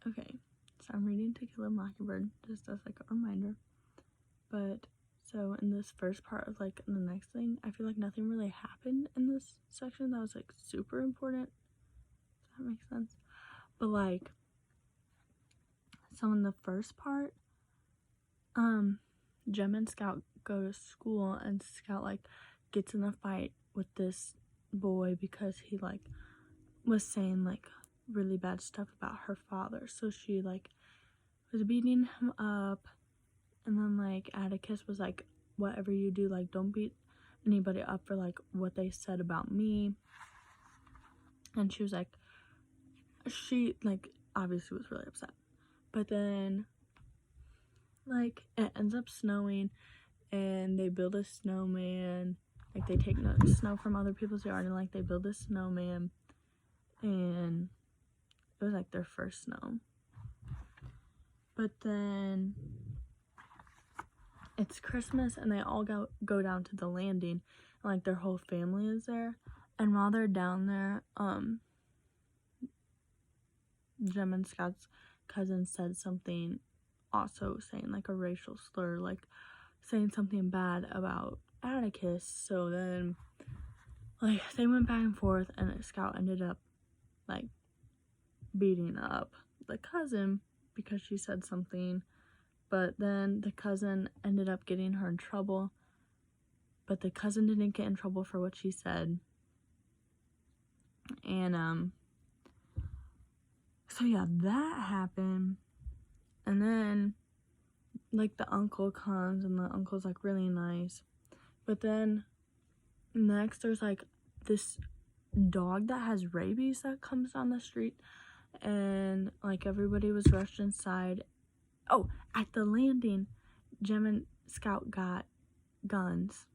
Okay, so I'm reading To Kill a Mockingbird just as like a reminder. But so in this first part of like the next thing, I feel like nothing really happened in this section that was like super important. Does that make sense? But like, so in the first part, Jem and Scout go to school, and Scout like gets in a fight with this boy because he like was saying like really bad stuff about her father. So she like was beating him up, and then like Atticus was like, whatever you do, like don't beat anybody up for like what they said about me. And she was like, she like obviously was really upset. But then like it ends up snowing, and they build a snowman. Like they take snow from other people's yard, and like they build a snowman, and it was like their first snow. But then it's Christmas, and they all go down to the landing, and like their whole family is there. And while they're down there, Jem and Scout's cousin said something, also saying like a racial slur, like saying something bad about Atticus. So then like they went back and forth, and Scout ended up like beating up the cousin because she said something. But then the cousin ended up getting her in trouble, but the cousin didn't get in trouble for what she said. And so yeah, that happened. And then like the uncle comes, and the uncle's like really nice. But then next there's like this dog that has rabies that comes down the street, and like everybody was rushed inside. Oh, at the landing, Jem and Scout got guns,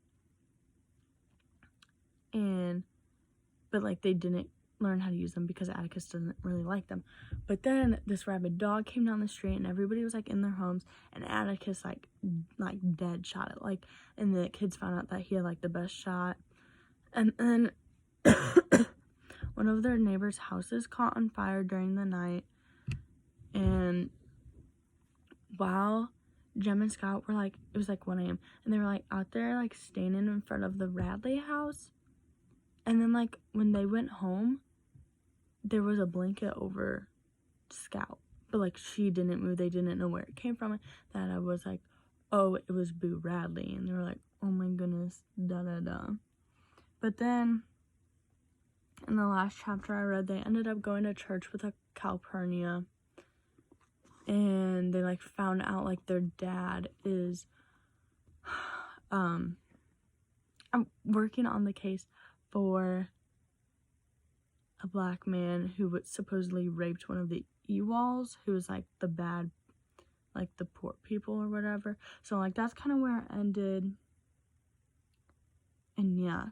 but like they didn't learn how to use them because Atticus doesn't really like them. But then this rabid dog came down the street, and everybody was like in their homes, and Atticus like dead shot it, like, and the kids found out that he had like the best shot. And then one of their neighbors' houses caught on fire during the night, and while Jem and Scout were like, it was like 1 a.m. and they were like out there like standing in front of the Radley house. And then like when they went home, there was a blanket over Scout, but like she didn't move. They didn't know where it came from. That I was like, oh, it was Boo Radley. And they were like, oh my goodness, da da da. But then in the last chapter I read, they ended up going to church with a Calpurnia, and they like found out like their dad is I'm working on the case for a black man who was supposedly raped one of the Ewalls, who was like the bad, like the poor people or whatever. So like that's kind of where it ended. And yeah,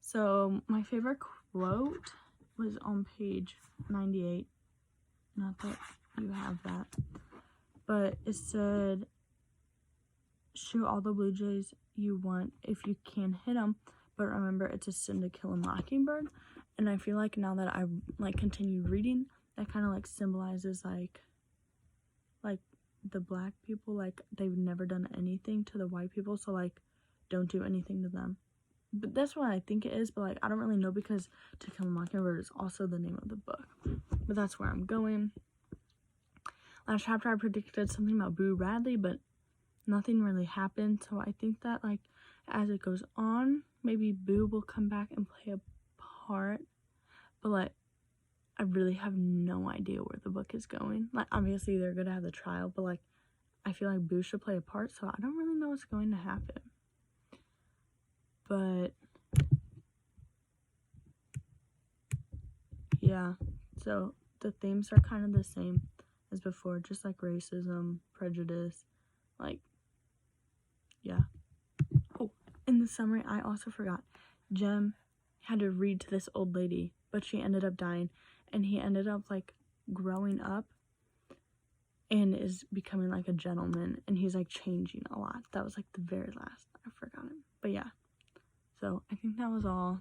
so my favorite quote was on page 98. Not that you have that, but it said, shoot all the blue jays you want if you can hit them, but remember it's a sin to kill a mockingbird. And I feel like now that I like continued reading, that kind of like symbolizes like the black people, like they've never done anything to the white people, so like don't do anything to them. But that's what I think it is, but like I don't really know, because To Kill a Mockingbird is also the name of the book. But that's where I'm going. Last chapter I predicted something about Boo Radley, but nothing really happened. So I think that like as it goes on, maybe Boo will come back and play a part. But like I really have no idea where the book is going. Like obviously they're gonna have the trial, but like I feel like Boo should play a part, so I don't really know what's going to happen. But yeah, so the themes are kind of the same as before, just like racism, prejudice, like, yeah. Oh, in the summary, I also forgot, Jem had to read to this old lady, but she ended up dying, and he ended up like growing up and is becoming like a gentleman, and he's like changing a lot. That was like the very last, I forgot it. But yeah, so I think that was all.